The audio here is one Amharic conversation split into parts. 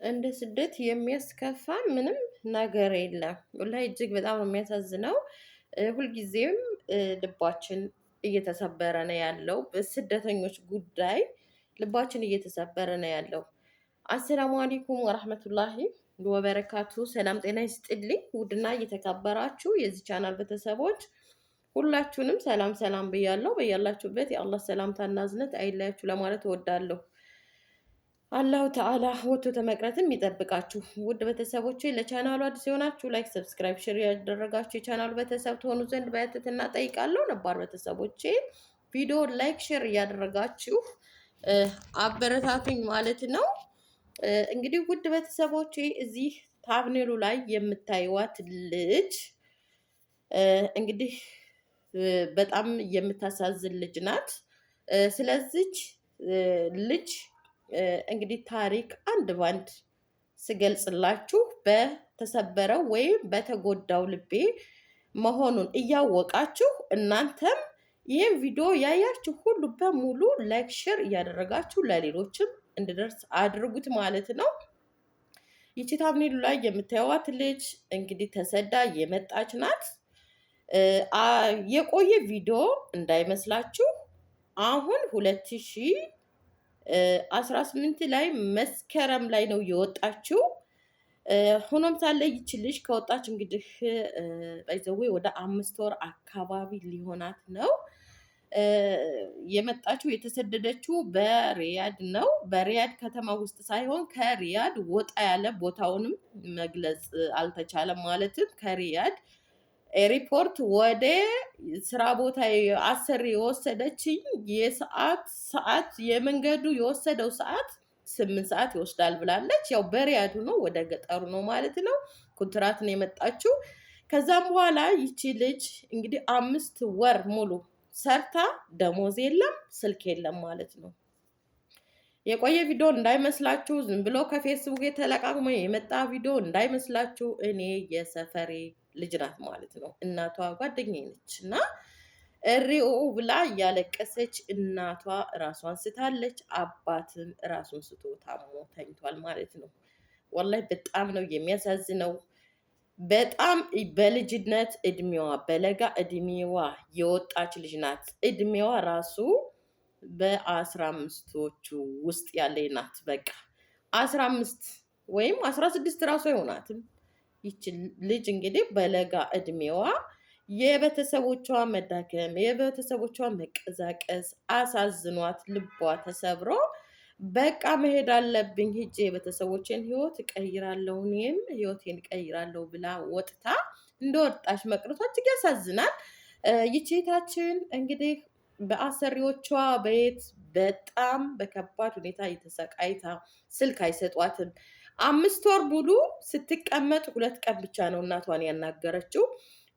እንደ ስደት የሚያስከፋ ምንም ነገር የለም። ወላሂ እጅግ በጣም ነው የሚያሳዝነው። ሁልጊዜም ልባችን እየተሰበረ ነው ያለው። በስደተኞች ጉዳይ ልባችን እየተሰበረ ነው ያለው። አሰላሙ አለይኩም ወራህመቱላሂ ወበረካቱ። ሰላም ጤና ይስጥልኝ። ውድና እየተከበራችሁ የዚህ ቻናል ቤተሰቦች ሁላችሁንም ሰላም ሰላም ብያለሁ። በያላችሁበት የአላህ ሰላምታና እዝነት አይለያችሁ ለማለት እወዳለሁ። አላሁ ተዓላ ወጥቶ ተመቅረትም ይጠብቃችሁ። ውድ ቤተሰቦቼ ለቻናሉ አዲስ የሆናችሁ ላይክ፣ ሰብስክራይብ፣ ሼር ያደረጋችሁ የቻናሉ ቤተሰብ ትሆኑ ዘንድ በትህትና እጠይቃለሁ። ነባር ቤተሰቦቼ ቪዲዮ ላይክ፣ ሼር እያደረጋችሁ አበረታቱኝ ማለት ነው። እንግዲህ ውድ ቤተሰቦቼ እዚህ ታብኔሉ ላይ የምታዩዋት ልጅ እንግዲህ በጣም የምታሳዝን ልጅ ናት። ስለዚች ልጅ እንግዲህ ታሪክ አንድ ባንድ ስገልጽላችሁ በተሰበረው ወይም በተጎዳው ልቤ መሆኑን እያወቃችሁ እናንተም ይህን ቪዲዮ ያያችሁ ሁሉ በሙሉ ላይክ ሼር እያደረጋችሁ ለሌሎችም እንድደርስ አድርጉት ማለት ነው። ይቺ ታብኔሉ ላይ የምታዩዋት ልጅ እንግዲህ ተሰዳ የመጣች ናት። የቆየ ቪዲዮ እንዳይመስላችሁ አሁን 2018 ላይ መስከረም ላይ ነው የወጣችው። ሆኖም ሳለ ይች ልጅ ከወጣች እንግዲህ ባይዘዌ ወደ 5 ወር አካባቢ ሊሆናት ነው። የመጣችው የተሰደደችው በሪያድ ነው። በሪያድ ከተማ ውስጥ ሳይሆን ከሪያድ ወጣ ያለ ቦታውንም መግለጽ አልተቻለም። ማለትም ከሪያድ ኤሪፖርት ወደ ስራ ቦታ አሰሪ የወሰደችኝ ሰዓት የመንገዱ የወሰደው ሰዓት 8 ሰዓት ይወስዳል ብላለች። ያው በሪያዱ ነው፣ ወደ ገጠሩ ነው ማለት ነው። ኮንትራት ነው የመጣችው። ከዛም በኋላ ይቺ ልጅ እንግዲህ 5 ወር ሙሉ ሰርታ ደሞዝ የለም ስልክ የለም ማለት ነው። የቆየ ቪዲዮ እንዳይመስላችሁ፣ ዝም ብሎ ከፌስቡክ የተለቃቅሞ የመጣ ቪዲዮ እንዳይመስላችሁ። እኔ የሰፈሬ ልጅ ናት ማለት ነው። እናቷ ጓደኛዬ ነች እና እሪኦ ብላ እያለቀሰች እናቷ ራሷን ስታለች፣ አባትም ራሱን ስቶ ታሞ ተኝቷል ማለት ነው። ወላሂ በጣም ነው የሚያሳዝነው። በጣም በልጅነት እድሜዋ በለጋ እድሜዋ የወጣች ልጅ ናት። እድሜዋ ራሱ በ15ዎቹ ውስጥ ያለች ናት። በቃ 15 ወይም 16 ራሱ አይሆናትም። ይች ልጅ እንግዲህ በለጋ እድሜዋ የቤተሰቦቿ መዳከም የቤተሰቦቿ መቀዛቀዝ አሳዝኗት ልቧ ተሰብሮ በቃ መሄድ አለብኝ ሂጄ የቤተሰቦቼን ህይወት እቀይራለሁ እኔም ህይወቴን እቀይራለሁ ብላ ወጥታ እንደወጣች መቅረቷ እጅግ ያሳዝናል። ይቺታችን እንግዲህ በአሰሪዎቿ ቤት በጣም በከባድ ሁኔታ የተሰቃይታ ስልክ አይሰጧትም። 5 ወር ሙሉ ስትቀመጥ 2 ቀን ብቻ ነው እናቷን ያናገረችው።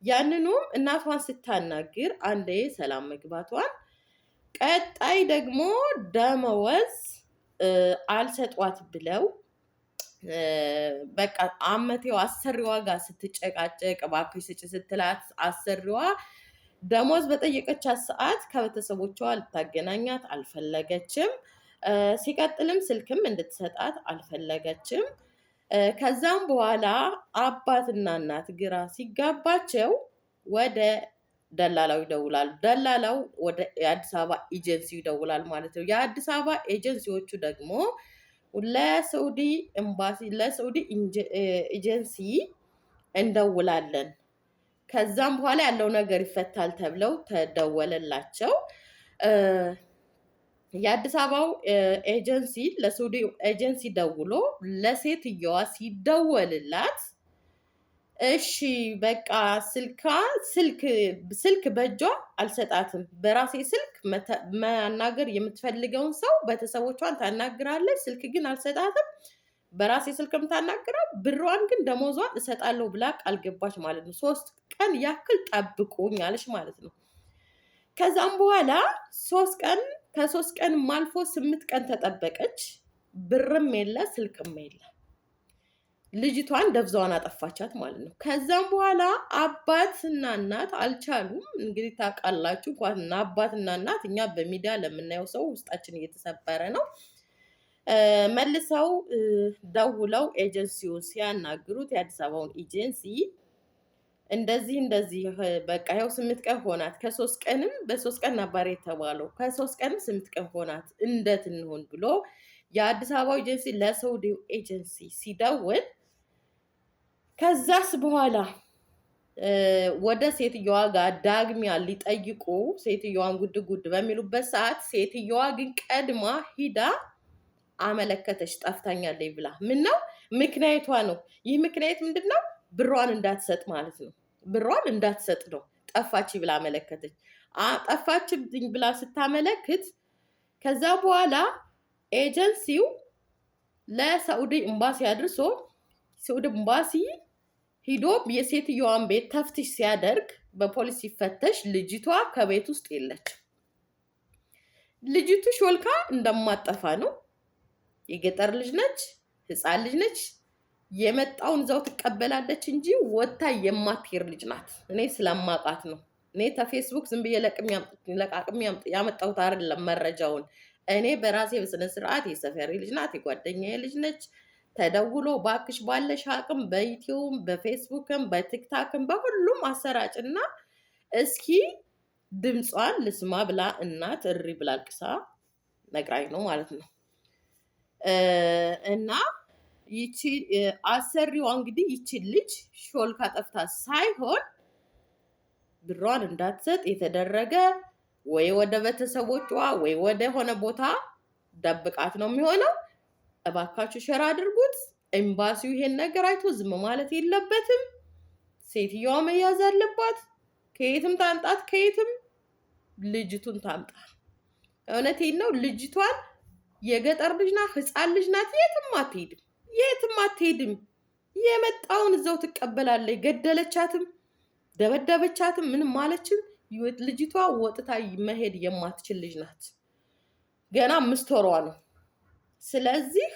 ያንኑም እናቷን ስታናግር አንዴ ሰላም መግባቷን፣ ቀጣይ ደግሞ ደመወዝ አልሰጧት ብለው በቃ አመቴው አሰሪዋ ጋር ስትጨቃጨቅ እባክሽ ስጭ ስትላት አሰሪዋ ደሞዝ በጠየቀቻት ሰዓት ከቤተሰቦቿ ልታገናኛት አልፈለገችም። ሲቀጥልም ስልክም እንድትሰጣት አልፈለገችም። ከዛም በኋላ አባትና እናት ግራ ሲጋባቸው ወደ ደላላው ይደውላሉ። ደላላው ወደ የአዲስ አበባ ኤጀንሲ ይደውላል ማለት ነው። የአዲስ አበባ ኤጀንሲዎቹ ደግሞ ለሳውዲ ኤምባሲ ለሳውዲ ኤጀንሲ እንደውላለን፣ ከዛም በኋላ ያለው ነገር ይፈታል ተብለው ተደወለላቸው። የአዲስ አበባው ኤጀንሲ ለሳውዲ ኤጀንሲ ደውሎ ለሴትየዋ ሲደወልላት እሺ በቃ ስልክ በእጇ አልሰጣትም፣ በራሴ ስልክ ማናገር የምትፈልገውን ሰው ቤተሰቦቿን ታናግራለች፣ ስልክ ግን አልሰጣትም፣ በራሴ ስልክም ታናግራ ብሯን ግን ደሞዟን እሰጣለሁ ብላ ቃል ገባች ማለት ነው። 3 ቀን ያክል ጠብቁኝ አለች ማለት ነው። ከዛም በኋላ 3 ቀን ከ3 ቀን አልፎ 8 ቀን ተጠበቀች። ብርም የለ ስልክም የለ። ልጅቷን ደብዛዋን አጠፋቻት ማለት ነው። ከዛም በኋላ አባትና እናት አልቻሉም። እንግዲህ ታውቃላችሁ እንኳን አባትና እናት እኛ በሚዲያ ለምናየው ሰው ውስጣችን እየተሰበረ ነው። መልሰው ደውለው ኤጀንሲውን ሲያናግሩት የአዲስ አበባውን ኤጀንሲ እንደዚህ በቃ ይኸው 8 ቀን ሆናት። በ3 ቀን ነበር የተባለው። ከ3 ቀንም 8 ቀን ሆናት እንዴት እንሆን ብሎ የአዲስ አበባው ኤጀንሲ ለሳውዲው ኤጀንሲ ሲደውል ከዛስ በኋላ ወደ ሴትየዋ ጋር ዳግሚያ ሊጠይቁ ሴትየዋን ጉድ በሚሉበት ሰዓት ሴትየዋ ግን ቀድማ ሂዳ አመለከተች ጠፍታኛለች ብላ። ምን ነው ምክንያቷ ነው? ይህ ምክንያት ምንድነው? ብሯን እንዳትሰጥ ማለት ነው። ብሯን እንዳትሰጥ ነው። ጠፋች ብላ አመለከተች። ጠፋችብኝ ብላ ስታመለክት ከዛ በኋላ ኤጀንሲው ለሳውዲ ኤምባሲ አድርሶ ሳውዲ ኤምባሲ ሂዶ የሴትየዋን ቤት ተፍትሽ ሲያደርግ በፖሊስ ሲፈተሽ ልጅቷ ከቤት ውስጥ የለች። ልጅቱ ሾልካ እንደማጠፋ ነው። የገጠር ልጅ ነች፣ ህፃን ልጅ ነች። የመጣውን እዛው ትቀበላለች እንጂ ወታ የማትሄድ ልጅ ናት። እኔ ስለማውቃት ነው። እኔ ከፌስቡክ ዝም ብዬ ለቃቅም ያመጣሁት አይደለም መረጃውን። እኔ በራሴ በስነ ስርዓት የሰፈሬ ልጅ ናት፣ የጓደኛዬ ልጅ ነች። ተደውሎ ባክሽ ባለሽ አቅም በዩቲዩብ በፌስቡክም በቲክታክም በሁሉም አሰራጭና እስኪ ድምጿን ልስማ ብላ እናት እሪ ብላ አልቅሳ ነግራኝ ነው ማለት ነው። እና ይቺ አሰሪዋ እንግዲህ ይቺ ልጅ ሾልካ ጠፍታ ሳይሆን ብሯን እንዳትሰጥ የተደረገ ወይ ወደ ቤተሰቦቿ ወይ ወደ ሆነ ቦታ ደብቃት ነው የሚሆነው። እባካችሁ ሸር አድርጉት። ኤምባሲው ይሄን ነገር አይቶ ዝም ማለት የለበትም። ሴትየዋ መያዝ አለባት። ከየትም ታንጣት፣ ከየትም ልጅቱን ታምጣ። እውነቴን ነው። ልጅቷን የገጠር ልጅ ናት፣ ህፃን ልጅ ናት። የትም አትሄድም። የመጣውን እዛው ትቀበላለች። ገደለቻትም፣ ደበደበቻትም፣ ምንም ማለችም ልጅቷ ወጥታ መሄድ የማትችል ልጅ ናት። ገና 5 ወሯ ነው። ስለዚህ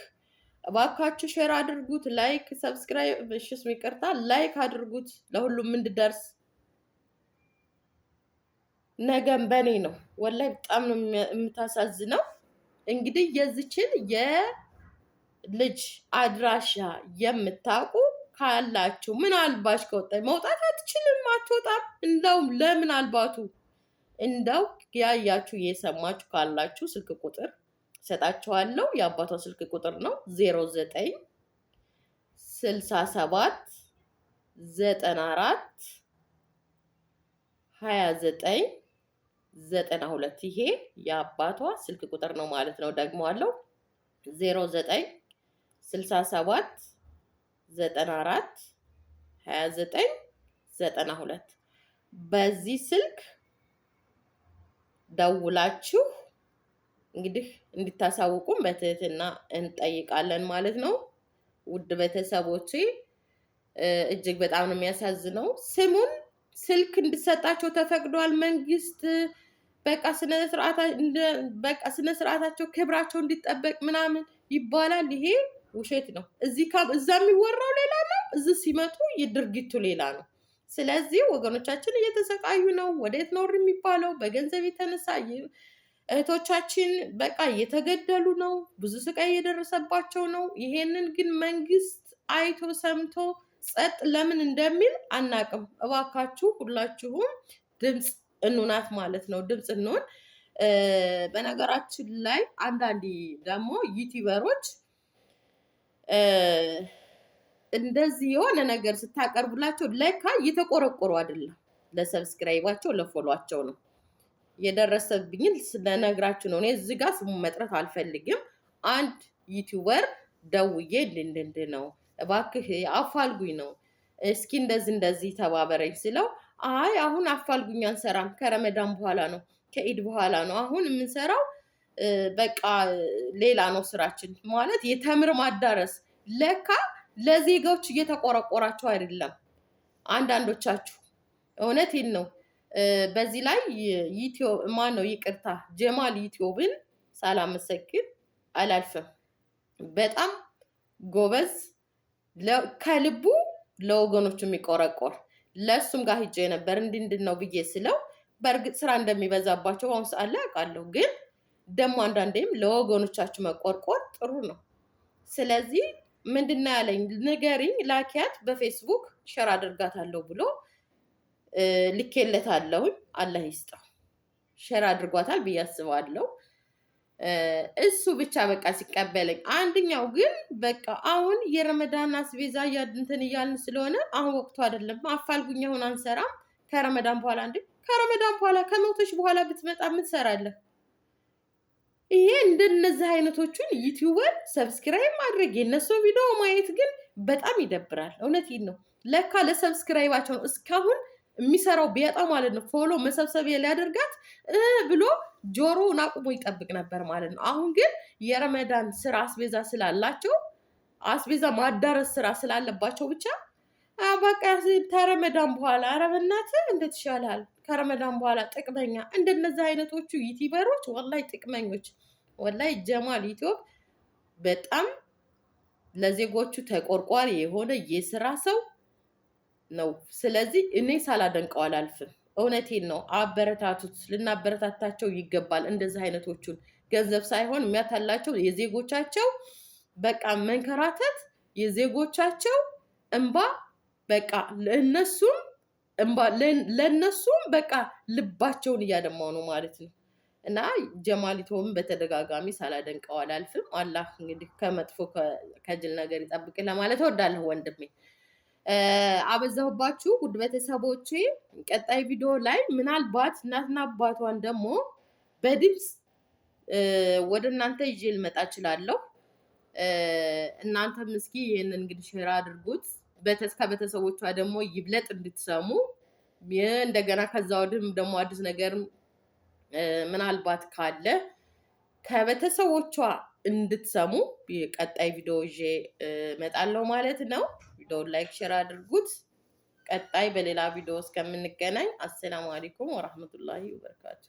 እባካችሁ ሼር አድርጉት፣ ላይክ ሰብስክራይብ፣ ይቅርታ ላይክ አድርጉት ለሁሉም እንድደርስ። ነገም በኔ ነው። ወላሂ በጣም ነው የምታሳዝነው። እንግዲህ የዚችን የልጅ አድራሻ የምታውቁ ካላችሁ ምናልባች መውጣት አትችልም፣ አትወጣም። እንደውም ለምናልባቱ እንደው ያያችሁ የሰማችሁ ካላችሁ ስልክ ቁጥር ሰጣችኋለሁ። የአባቷ ስልክ ቁጥር ነው 09 67 94 29 92 ይሄ የአባቷ ስልክ ቁጥር ነው ማለት ነው። ደግሞ አለው 09 67 94 29 92 በዚህ ስልክ ደውላችሁ እንግዲህ እንድታሳውቁም በትህትና እንጠይቃለን ማለት ነው። ውድ ቤተሰቦቼ እጅግ በጣም ነው የሚያሳዝነው። ስሙን ስልክ እንድሰጣቸው ተፈቅዷል። መንግስት በቃ ስነ ስርዓታቸው ክብራቸው እንዲጠበቅ ምናምን ይባላል። ይሄ ውሸት ነው። እዛ የሚወራው ሌላ ነው፣ እዚህ ሲመጡ የድርጊቱ ሌላ ነው። ስለዚህ ወገኖቻችን እየተሰቃዩ ነው። ወዴት ነው የሚባለው? በገንዘብ የተነሳ እህቶቻችን በቃ እየተገደሉ ነው። ብዙ ስቃይ እየደረሰባቸው ነው። ይሄንን ግን መንግስት አይቶ ሰምቶ ጸጥ ለምን እንደሚል አናቅም። እባካችሁ ሁላችሁም ድምፅ እንሁናት ማለት ነው። ድምፅ እንሁን። በነገራችን ላይ አንዳንድ ደግሞ ዩቲዩበሮች እንደዚህ የሆነ ነገር ስታቀርቡላቸው ለካ እየተቆረቆሩ አይደለም፣ ለሰብስክራይባቸው ለፎሎዋቸው ነው። የደረሰብኝን ስለነግራችሁ ነው። እኔ እዚህ ጋር ስሙ መጥራት አልፈልግም። አንድ ዩቲዩበር ደውዬ እንድንድ ነው እባክህ አፋልጉኝ ነው፣ እስኪ እንደዚህ ተባበረኝ ስለው አይ አሁን አፋልጉኝ አንሰራም፣ ከረመዳን በኋላ ነው፣ ከኢድ በኋላ ነው አሁን የምንሰራው፣ በቃ ሌላ ነው ስራችን ማለት የተምር ማዳረስ። ለካ ለዜጋዎች እየተቆረቆራቸው አይደለም አንዳንዶቻችሁ። እውነቴን ነው። በዚህ ላይ ይቅርታ ጀማል ዩቲዩብን ሳላመሰግን አላልፍም። በጣም ጎበዝ፣ ከልቡ ለወገኖቹ የሚቆረቆር ለእሱም ጋር ሂጄ ነበር እንድንድን ነው ብዬ ስለው በእርግጥ ስራ እንደሚበዛባቸው አሁን ሰዓት ላይ አውቃለሁ። ግን ደግሞ አንዳንዴም ለወገኖቻችሁ መቆርቆር ጥሩ ነው። ስለዚህ ምንድነው ያለኝ ንገሪኝ፣ ላኪያት በፌስቡክ ሸር አድርጋታለሁ ብሎ ልኬለታለሁኝ። አላህ ይስጠው ሸር አድርጓታል ብዬ አስባለሁ። እሱ ብቻ በቃ ሲቀበለኝ። አንደኛው ግን በቃ አሁን የረመዳን አስቤዛ እንትን እያልን ስለሆነ አሁን ወቅቱ አይደለም፣ አፋልጉኝ፣ አሁን አንሰራም። ከረመዳን በኋላ እንዴ ከረመዳን በኋላ ከመውተሽ በኋላ ብትመጣ ምን ትሰራለህ? ይሄ እንደነዚህ አይነቶቹን ዩቲዩበር ሰብስክራይብ ማድረግ የነሱ ቪዲዮ ማየት ግን በጣም ይደብራል። እውነቴን ነው። ለካ ለሰብስክራይባቸው ነው እስካሁን የሚሰራው ቢያጣ ማለት ነው። ፎሎ መሰብሰቢያ ሊያደርጋት ብሎ ጆሮውን አቁሞ ይጠብቅ ነበር ማለት ነው። አሁን ግን የረመዳን ስራ አስቤዛ ስላላቸው አስቤዛ ማዳረስ ስራ ስላለባቸው ብቻ በቃ ከረመዳን በኋላ ኧረ በእናትህ እንዴት ይሻላል? ከረመዳን በኋላ ጥቅመኛ እንደነዚህ አይነቶቹ ዩቲዩበሮች ወላሂ ጥቅመኞች። ወላሂ ጀማል ዩቲዩብ በጣም ለዜጎቹ ተቆርቋሪ የሆነ የስራ ሰው ነው። ስለዚህ እኔ ሳላደንቀው አላልፍም። እውነቴን ነው። አበረታቱት፣ ልናበረታታቸው ይገባል። እንደዚህ አይነቶቹን ገንዘብ ሳይሆን የሚያታላቸው የዜጎቻቸው በቃ መንከራተት፣ የዜጎቻቸው እንባ በቃ ለእነሱም በቃ ልባቸውን እያደማው ነው ማለት ነው። እና ጀማሊቶም በተደጋጋሚ ሳላደንቀው አላልፍም። አላህ እንግዲህ ከመጥፎ ከጅል ነገር ይጠብቅ ለማለት እወዳለሁ ወንድሜ። አበዛሁባችሁ ውድ ቤተሰቦቼ። ቀጣይ ቪዲዮ ላይ ምናልባት እናትና አባቷን ደግሞ በድምፅ ወደ እናንተ ይዤ ልመጣ እችላለሁ። እናንተም እስኪ ይህንን እንግዲህ ሼር አድርጉት። ከቤተሰቦቿ ደግሞ ይብለጥ እንድትሰሙ እንደገና ከዛ ወዲህም ደግሞ አዲስ ነገር ምናልባት ካለ ከቤተሰቦቿ እንድትሰሙ ቀጣይ ቪዲዮ ይዤ እመጣለሁ ማለት ነው። ቪዲዮውን ላይክ ሼር አድርጉት። ቀጣይ በሌላ ቪዲዮ እስከምንገናኝ አሰላሙ አለይኩም ወራህመቱላሂ ወበረካቱ።